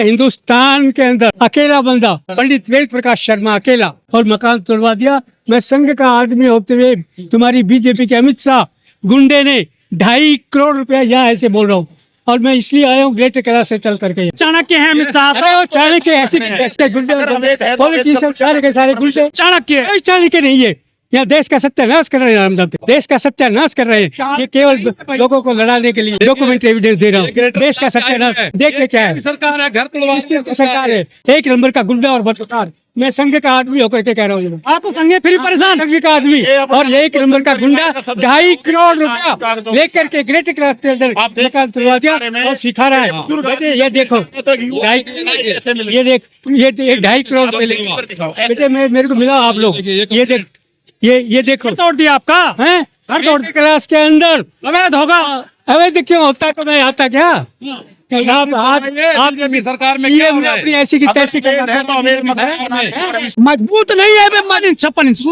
हिंदुस्तान के अंदर अकेला बंदा पंडित वेद प्रकाश शर्मा अकेला और मकान तोड़वा दिया। मैं संघ का आदमी होते हुए तुम्हारी बीजेपी के अमित शाह गुंडे ने 2.5 करोड़ रुपया यहाँ ऐसे बोल रहा हूँ, और मैं इसलिए आया हूँ ग्रेटर कैलाश से चल करके। चाणक्य है अमित शाह तो। चाणक्य ऐसे गुंडे सारे गुंडे चाणक्य नहीं है। यहाँ देश का सत्यानाश कर रहे हैं रामदास, देश का सत्यानाश कर रहे हैं। ये केवल लोगों को लड़ाने के लिए डॉक्यूमेंट एविडेंस दे रहा हूँ। देश का सत्यानाश देखिए क्या है, सरकार है, घर तोड़वा सरकार है, 1 नंबर का गुंडा और बदकार। मैं संघ का आदमी होकर के कह रहा हूँ, आप तो संघ फिर परेशान। संघ का आदमी और 1 नंबर का गुंडा 2.5 करोड़ रुपया लेकर के ग्रेटर कैलाश के अंदर मकान तोड़वा दिया और सिखा रहा है। ये देखो, ये देख, ये 2.5 करोड़ बेटे मेरे को मिला आप लोग। ये देख, ये देखो, तोड़ दिया आपका है घर तोड़ क्लास के अंदर। अवैध होगा। अवैध क्यों होता तो मैं आता क्या? आप सरकार में सीएम ने अपनी ऐसी की तैसी मजबूत नहीं है 56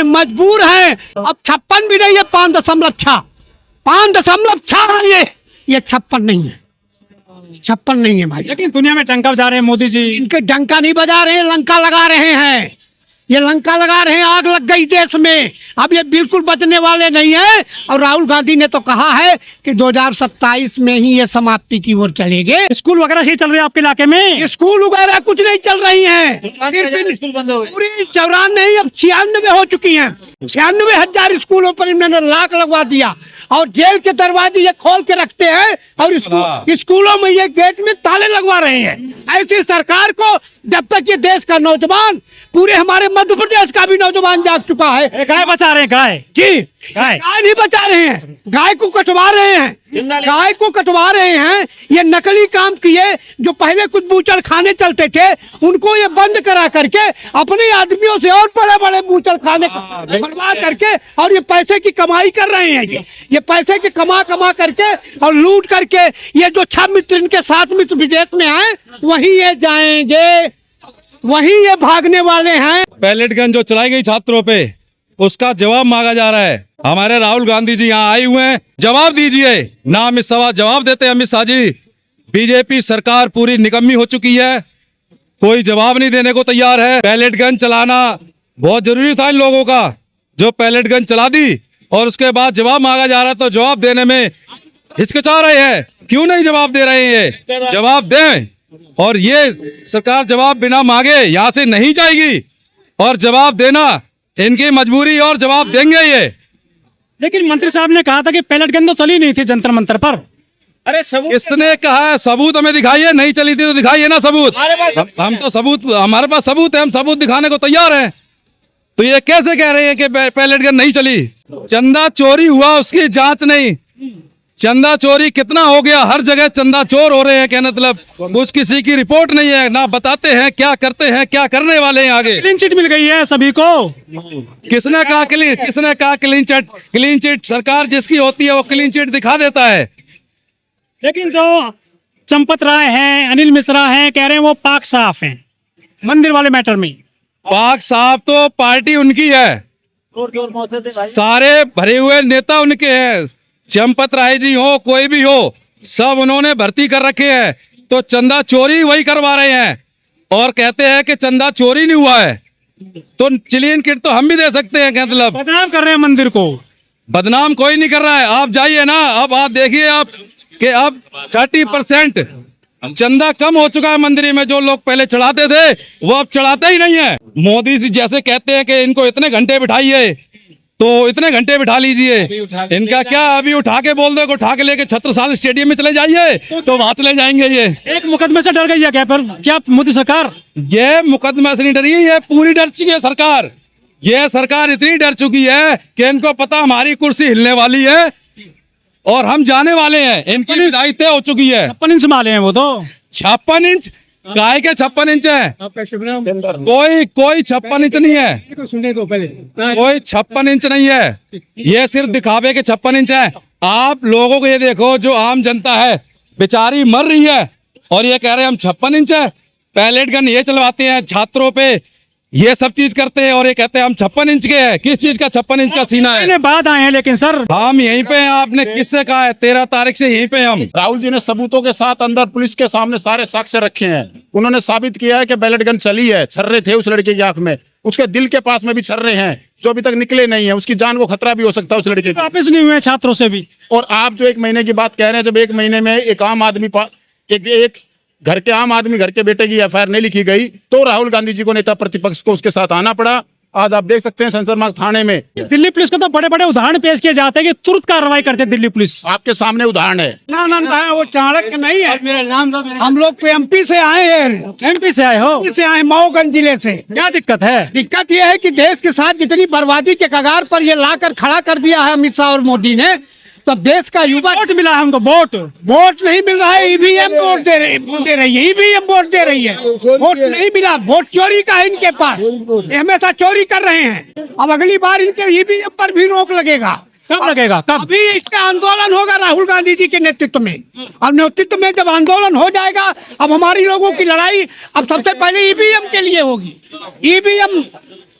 मजबूर है। अब 56 भी नहीं है, 5.6 है। ये 56 नहीं है, 56 नहीं है भाई। लेकिन दुनिया में टंका बजा रहे हैं मोदी जी। इनके डंका नहीं बजा रहे हैं, लंका लगा रहे हैं। ये लंका लगा रहे हैं, आग लग गई देश में। अब ये बिल्कुल बचने वाले नहीं है। और राहुल गांधी ने तो कहा है कि 2027 में ही ये समाप्ति की ओर चलेंगे। स्कूल वगैरह सही चल रहे हैं आपके इलाके में? स्कूल वगैरह कुछ नहीं चल रही हैं। सिर्फ पूरी 94 नहीं, अब 96 हो चुकी हैं। 96,000 स्कूलों पर इन्होंने लाख लगवा दिया। और जेल के दरवाजे ये खोल के रखते हैं और स्कूलों में ये गेट में ताले लगवा रहे हैं। ऐसी सरकार को जब तक ये देश का नौजवान, पूरे हमारे मध्य प्रदेश का भी नौजवान जाग चुका है। गाय बचा रहे हैं, गाय जी, गाय नहीं बचा रहे हैं, गाय को कटवा रहे हैं, गाय को कटवा रहे हैं। ये नकली काम किए। जो पहले कुछ बूचड़ खाने चलते थे उनको ये बंद करा करके अपने आदमियों से और बड़े बड़े बूचड़ खाने बनवा करके और ये पैसे की कमाई कर रहे हैं। ये पैसे की कमा करके और लूट करके ये जो 6 मित्र, इनके 7 मित्र विदेश में हैं, वहीं ये जाएंगे, वहीं ये भागने वाले हैं। पैलेट गन जो चलाई गई छात्रों पे, उसका जवाब मांगा जा रहा है। हमारे राहुल गांधी जी यहाँ आए हुए हैं, जवाब दीजिए ना। अमित शाह जवाब देते हैं। अमित शाह जी, बीजेपी सरकार पूरी निकम्मी हो चुकी है, कोई जवाब नहीं देने को तैयार है। पैलेट गन चलाना बहुत जरूरी था इन लोगों का, जो पैलेट गन चला दी और उसके बाद जवाब मांगा जा रहा है तो जवाब देने में हिचकिचा रहे हैं। क्यों नहीं जवाब दे रहे हैं? जवाब दें। और ये सरकार जवाब बिना मांगे यहाँ से नहीं जाएगी, और जवाब देना इनकी मजबूरी, और जवाब देंगे ये। लेकिन मंत्री साहब ने कहा था कि पैलेट गन तो चली नहीं थी जंतर मंतर पर। अरे सबूत किसने कहा है? सबूत हमें दिखाइए। नहीं चली थी तो दिखाइए ना सबूत। हम तो सबूत, हमारे पास सबूत है, हम सबूत दिखाने को तैयार हैं। तो ये कैसे कह रहे हैं कि पैलेट गन नहीं चली? चंदा चोरी हुआ, उसकी जांच नहीं। चंदा चोरी कितना हो गया, हर जगह चंदा चोर हो रहे हैं। क्या मतलब कुछ किसी की रिपोर्ट नहीं है, ना बताते हैं क्या करते हैं, क्या करने वाले हैं आगे। क्लीन चिट मिल गई है सभी को। किसने कहा क्लीन चिट? क्लीन चिट सरकार जिसकी होती है वो क्लीन चिट दिखा देता है। लेकिन जो चंपत राय हैं, अनिल मिश्रा हैं, कह रहे हैं वो पाक साफ हैं मंदिर वाले मैटर में। पाक साफ तो पार्टी उनकी है, सारे भरे हुए नेता उनके हैं। चंपत राय जी हो, कोई भी हो, सब उन्होंने भर्ती कर रखे हैं। तो चंदा चोरी वही करवा रहे हैं और कहते हैं कि चंदा चोरी नहीं हुआ है। तो क्लीन चिट तो हम भी दे सकते हैं। क्या मतलब बदनाम कर रहे हैं मंदिर को? बदनाम कोई नहीं कर रहा है। आप जाइए ना, अब आप देखिए आप कि अब 30% चंदा कम हो चुका है मंदिर में। जो लोग पहले चढ़ाते थे वो अब चढ़ाते ही नहीं है। मोदी जी जैसे कहते हैं कि इनको इतने घंटे बिठाइए, तो इतने घंटे बिठा लीजिए। इनका क्या, अभी उठा के बोल दो, उठा के लेके छत्रसाल स्टेडियम में चले जाइए तो वहां चले जाएंगे। ये एक मुकदमे से डर गई है क्या मोदी सरकार? ये मुकदमे से नहीं डरी, ये पूरी डर चुकी है सरकार। ये सरकार इतनी डर चुकी है कि इनको पता हमारी कुर्सी हिलने वाली है और हम जाने वाले हैं। इनकी विदाई तय हो चुकी है। 56 इंच माले हैं वो तो। 56 इंच काय के 56 इंच है? आपका शुभ नाम? कोई 56 इंच नहीं है, सुनने दो पहले। कोई 56 इंच नहीं है। ये सिर्फ दिखावे के 56 इंच है। आप लोगों को ये देखो, जो आम जनता है बेचारी मर रही है और ये कह रहे हैं हम 56 इंच है। पैलेट गन ये चलवाते हैं छात्रों पे, ये सब चीज करते हैं और ये कहते हैं हम 56 इंच के हैं। किस चीज का 56 इंच का सीना है? महीने बाद आए हैं लेकिन सर हम यहीं पे हैं। आपने किससे कहा है? 13 तारीख से यहीं पे हैं हम। राहुल जी ने सबूतों के साथ अंदर पुलिस के सामने सारे साक्ष्य रखे हैं। उन्होंने साबित किया है कि बैलेट गन चली है, छर्रे थे उस लड़के की आंख में, उसके दिल के पास में भी छर्रे हैं जो अभी तक निकले नहीं है। उसकी जान को खतरा भी हो सकता है उस लड़के की। वापस नहीं हुए छात्रों से भी। और आप जो 1 महीने की बात कह रहे हैं, जब 1 महीने में एक आम आदमी एक घर के आम आदमी घर के बेटे की एफआईआर नहीं लिखी गई तो राहुल गांधी जी को नेता प्रतिपक्ष को उसके साथ आना पड़ा। आज आप देख सकते हैं संसदमार्ग थाने में दिल्ली पुलिस को तो बड़े बड़े उदाहरण पेश किए जाते हैं कि तुरंत कार्रवाई करते हैं दिल्ली पुलिस। आपके सामने उदाहरण है। ना वो चाणक्य नहीं है। मेरा नाम हम लोग तो एमपी से आए हैं, एमपी से आए हो? एमपी से आए, मऊगंज जिले से। क्या दिक्कत है? दिक्कत यह है कि देश के साथ जितनी बर्बादी के कगार पर ये लाकर खड़ा कर दिया है अमित शाह और मोदी ने, तो देश का युवा वोट मिला है हमको, वोट नहीं मिल रहा है। ईवीएम वोट दे रही है, ईवीएम वोट दे रही है, वोट नहीं मिला। वोट चोरी का है इनके पास, ये हमेशा चोरी कर रहे हैं। अब अगली बार इनके ईवीएम पर भी रोक लगेगा। कब लगेगा? कब? अभी इसका आंदोलन होगा राहुल गांधी जी के नेतृत्व में। अब नेतृत्व में जब आंदोलन हो जाएगा, अब हमारी लोगों की लड़ाई अब सबसे पहले ईवीएम के लिए होगी। ईवीएम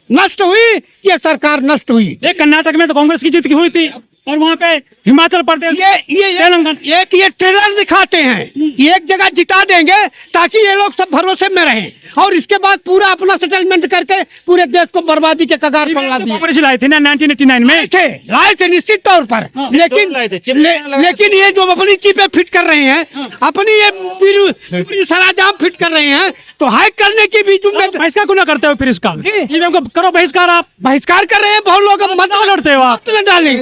नष्ट हुई, ये सरकार नष्ट हुई। एक कर्नाटक में तो कांग्रेस की जीत की हुई थी और वहाँ पे हिमाचल प्रदेश ये तेलंगाना एक ये ट्रेलर दिखाते हैं, एक जगह जिता देंगे ताकि ये लोग सब भरोसे में रहें, और इसके बाद पूरा अपना सेटलमेंट करके पूरे देश को बर्बादी के कगार पर ला दिया। कांग्रेस लाए थे ना 1989 में। लाए थे निश्चित तौर पर, लेकिन ये जो अपनी चीपें फिट कर रहे हैं, अपनी ये पूरी सराजाम फिट कर रहे हैं, तो हैक करने की भी बहिष्कार क्यों ना करते हो फिर इसका? ईवीएम को करो बहिष्कार। आप बहिष्कार कर रहे हैं, बहुत लोग मत लड़ते हो आप। मत न डालेंगे,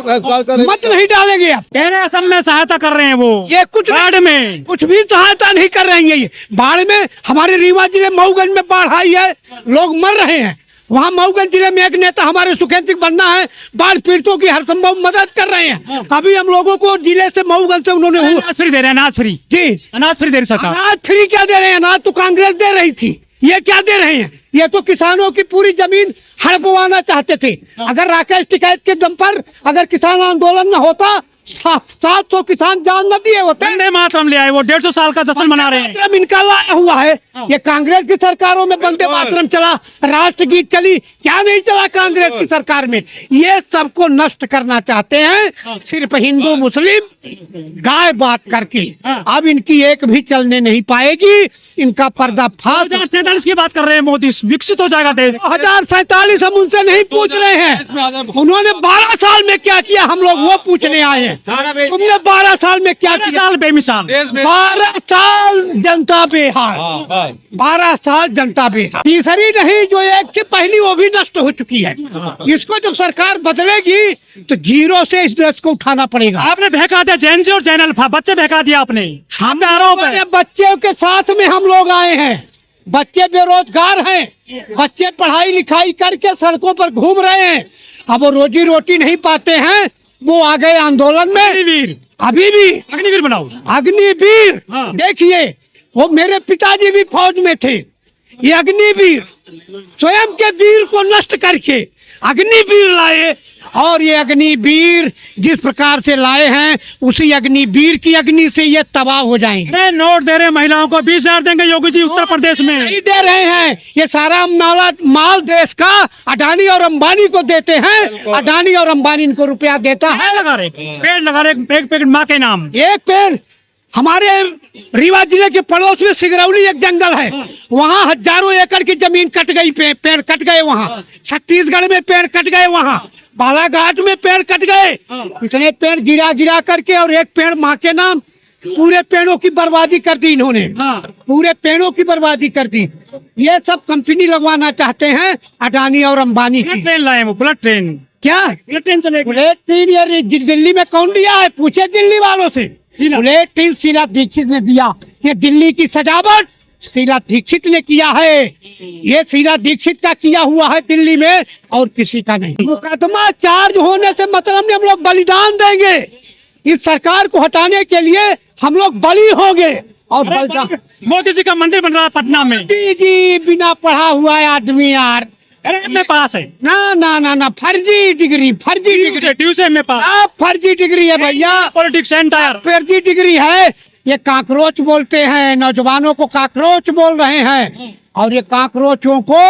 मत नहीं डालेंगे आप। कह रहे हैं असम में सहायता कर रहे हैं वो, ये कुछ बाढ़ में कुछ भी सहायता नहीं कर रही है। ये बाढ़ में हमारे रीवा जिले मऊगंज में बाढ़ आई है, लोग मर रहे हैं। वहाँ मऊगंज जिले में एक नेता हमारे सुखेंद्र सिंह बनना है, बाढ़ पीड़ितों की हर संभव मदद कर रहे हैं। अभी हम लोगों को जिले से मऊगंज से उन्होंने अनाज फ्री दे रहे हैं, अनाज फ्री जी, अनाज फ्री दे रही सरकार। अनाज फ्री क्या दे रहे हैं? अनाज तो कांग्रेस दे रही थी, ये क्या दे रहे हैं? ये तो किसानों की पूरी जमीन हड़पवाना चाहते थे। अगर राकेश टिकैत के दम पर अगर किसान आंदोलन न होता, 700 किसान जान न दिए होते। वंदे मातरम ले आए, वो 150 साल का जश्न मना रहे हैं। मातरम इनका लाया हुआ है। ये कांग्रेस की सरकारों में वंदे मातरम चला, राष्ट्रगीत चली, क्या नहीं चला कांग्रेस की सरकार में? ये सबको नष्ट करना चाहते हैं, सिर्फ हिंदू मुस्लिम गाय बात करके। अब इनकी एक भी चलने नहीं पाएगी, इनका पर्दाफाश। 2047 की बात कर रहे हैं मोदी, विकसित हो जाएगा देश। 2047 हम उनसे नहीं पूछ रहे हैं, उन्होंने 12 साल में क्या किया हम लोग वो पूछने आए हैं। तुमने 12 साल में क्या किया? साल बेमिसाल, 12 साल जनता बेहाल, 12 साल जनता बेहाल। तीसरी नहीं, जो एक से पहली वो भी नष्ट हो चुकी है। इसको जब सरकार बदलेगी तो जीरो से इस देश को उठाना पड़ेगा। आपने बहका दिया जैन जी और जैन अल्फा, बच्चे बहका दिया आपने। हमारे बच्चों के साथ में हम लोग आए हैं, बच्चे बेरोजगार हैं, बच्चे पढ़ाई लिखाई करके सड़कों पर घूम रहे हैं। अब वो रोजी रोटी नहीं पाते हैं, वो आ गए आंदोलन में। अग्निवीर, अभी भी अग्निवीर बनाओ, अग्निवीर। हाँ। देखिए, वो मेरे पिताजी भी फौज में थे। ये अग्निवीर स्वयं के वीर को नष्ट करके अग्निवीर लाए, और ये अग्निवीर जिस प्रकार से लाए हैं, उसी अग्निवीर की अग्नि से ये तबाह हो जाएंगे। अरे नोट दे रहे हैं महिलाओं को, 20,000 देंगे योगी जी उत्तर प्रदेश में। नहीं दे रहे हैं, ये सारा माल देश का अडानी और अंबानी को देते हैं। अडानी और अंबानी इनको रुपया देता है। लगा रहे पेड़ लगा रहे, एक पेड़ माँ के नाम। एक पेड़ हमारे रीवा जिले के पड़ोस में सिगरौली एक जंगल है, वहाँ हजारों एकड़ की जमीन कट गई, पेड़ कट गए वहाँ। छत्तीसगढ़ में पेड़ कट गए, वहाँ बालाघाट में पेड़ कट गए। इतने पेड़ गिरा करके, और एक पेड़ माँ के नाम, पूरे पेड़ों की बर्बादी कर दी इन्होंने। पूरे पेड़ों की बर्बादी कर दी। ये सब कंपनी लगवाना चाहते हैं अडानी और अंबानी की। ट्रेन लाए वो, बुलेट ट्रेन। क्या बुलेट ट्रेन चलेगी? बुलेट ट्रेन यार दिल्ली में कौन दिया है? पूछे दिल्ली वालों से। बुलेट ट्रेन शीला दीक्षित ने दिया। ये दिल्ली की सजावट शीला दीक्षित ने किया है। ये शीला दीक्षित का किया हुआ है दिल्ली में, और किसी का नहीं। मुकदमा चार्ज होने से मतलब नहीं, हम लोग बलिदान देंगे इस सरकार को हटाने के लिए। हम लोग बलि होंगे। और मोदी जी का मंदिर बन रहा है पटना में। मोदी जी बिना पढ़ा हुआ है आदमी यार। अरे में पास है ना ना ना ना, फर्जी डिग्री, फर्जी डिग्री, ट्यूशन में पास। आप फर्जी डिग्री है भैया, पॉलिटिक्स एंटायर फर्जी डिग्री है। ये काकरोच बोलते हैं, नौजवानों को काकरोच बोल रहे हैं। और ये काकरोचों को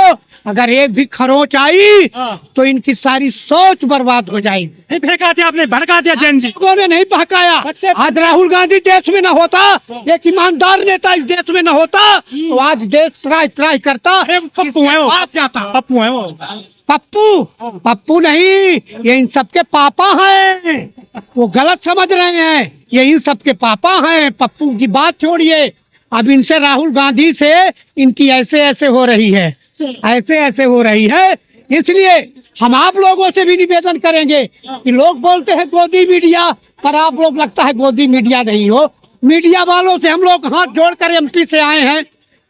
अगर एक भी खरोच आई तो इनकी सारी सोच बर्बाद हो जाएगी। नहीं फेंका दिया आपने, भड़का दिया जैन जी। लोगों ने नहीं बहकाया। आज राहुल गांधी देश में न होता, एक ईमानदार नेता इस देश में न होता, तो आज देश त्राही त्राही करता। पप्पू है वो, बात जाता। पप्पू है वो। पप्पू नहीं, ये इन सबके पापा हैं। वो गलत समझ रहे हैं, ये इन सबके पापा हैं। पप्पू की बात छोड़िए, अब इनसे राहुल गांधी से इनकी ऐसे ऐसे हो रही है, ऐसे ऐसे हो रही है। इसलिए हम आप लोगों से भी निवेदन करेंगे कि लोग बोलते हैं गोदी मीडिया, पर आप लोग लगता है गोदी मीडिया नहीं हो। मीडिया वालों से हम लोग हाथ जोड़कर एमपी से आए हैं,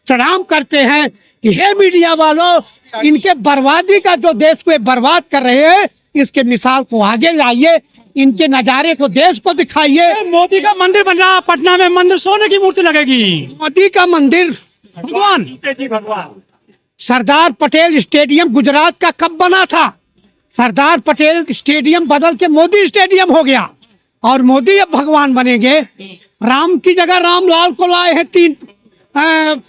सलाम करते हैं कि हे मीडिया वालों, इनके बर्बादी का जो देश को बर्बाद कर रहे हैं, इसके मिसाल को आगे लाइए, इनके नजारे को देश को दिखाइए। मोदी का मंदिर बन रहा पटना में, मंदिर सोने की मूर्ति लगेगी। मोदी का मंदिर, भगवान सरदार पटेल स्टेडियम गुजरात का कब बना था? सरदार पटेल स्टेडियम बदल के मोदी स्टेडियम हो गया, और मोदी अब भगवान बनेंगे। राम की जगह रामलाल को लाए हैं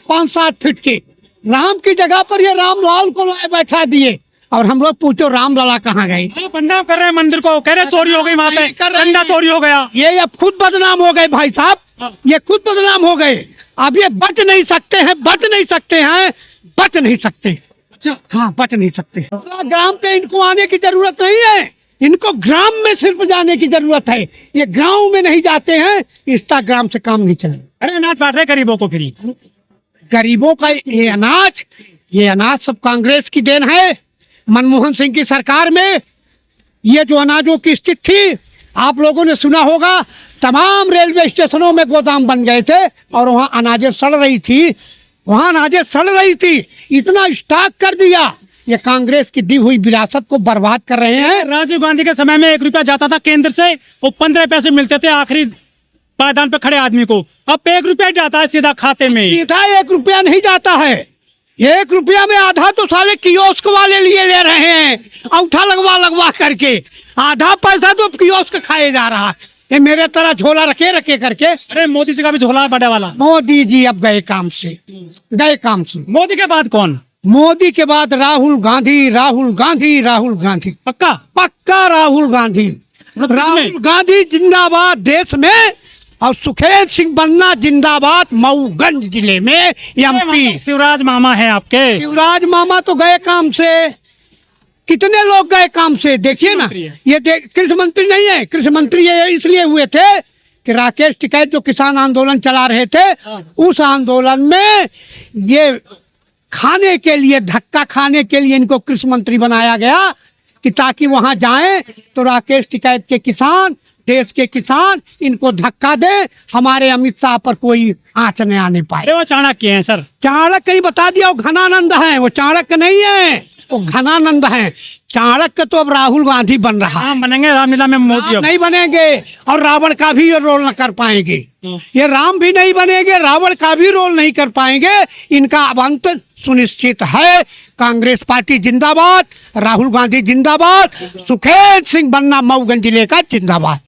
5-7 फीट के, राम की जगह पर ये रामलाल को लाए बैठा दिए, और हम लोग पूछो रामलला कहाँ गए? बदनाम कर रहे हैं मंदिर को, कह रहे चोरी हो गई वहाँ पे, झंडा चोरी हो गया। ये अब खुद बदनाम हो गए भाई साहब, ये खुद बदनाम हो गए। अब ये बच नहीं सकते हैं, बच नहीं सकते हैं, बच नहीं सकते। हाँ, बच नहीं सकते। ग्राम पे इनको आने की जरूरत नहीं है, इनको ग्राम में सिर्फ जाने की जरूरत है। ये गांव में नहीं जाते हैं, इंस्टाग्राम से काम नहीं चले। अरे अनाज बांट रहे गरीबों को फ्री। गरीबों का ये अनाज सब कांग्रेस की देन है। मनमोहन सिंह की सरकार में ये जो अनाजों की स्थिति थी, आप लोगों ने सुना होगा, तमाम रेलवे स्टेशनों में गोदाम बन गए थे और वहाँ अनाजें सड़ रही थी, इतना स्टॉक कर दिया। ये कांग्रेस की दी हुई विरासत को बर्बाद कर रहे हैं। राजीव गांधी के समय में 1 रुपया जाता था केंद्र से, वो 15 पैसे मिलते थे आखिरी पायदान पे खड़े आदमी को। अब 1 रुपया जाता है सीधा खाते में। सीधा 1 रुपया नहीं जाता है, 1 रुपया में आधा तो साले कियोस्क वाले लिए ले रहे हैं, अंगूठा लगवा करके। आधा पैसा तो कियोस्क खाए जा रहा है। ये मेरे तरह झोला रखे करके। अरे मोदी जी का भी झोला है बड़े वाला। मोदी जी अब गए काम से। मोदी के बाद कौन? मोदी के बाद राहुल गांधी। पक्का राहुल गांधी जिंदाबाद देश में, और सुखेत सिंह बनना जिंदाबाद मऊगंज जिले में एमपी। शिवराज मामा है आपके। शिवराज मामा तो गए काम से। कितने लोग गए काम से देखिए ना। ये कृषि मंत्री नहीं है, कृषि मंत्री ये इसलिए हुए थे कि राकेश टिकैत जो किसान आंदोलन चला रहे थे, उस आंदोलन में ये खाने के लिए, धक्का खाने के लिए इनको कृषि मंत्री बनाया गया कि ताकि वहां जाएं तो राकेश टिकैत के किसान, देश के किसान इनको धक्का दे, हमारे अमित शाह पर कोई आंच न आने पाए। वो चाणक्य हैं सर। चाणक्य नहीं, बता दिया, वो घनानंद है, वो चाणक्य नहीं है, वो घनानंद है। चाणक्य तो अब राहुल गांधी बन रहा है। बनेंगे रामलीला में मोदी। नहीं बनेंगे, और रावण का भी रोल न कर पाएंगे। ये राम भी नहीं बनेंगे, रावण का भी रोल नहीं कर पाएंगे। इनका अब अंत सुनिश्चित है। कांग्रेस पार्टी जिंदाबाद, राहुल गांधी जिंदाबाद, सुखेत सिंह बनना मऊगंज जिले का जिंदाबाद।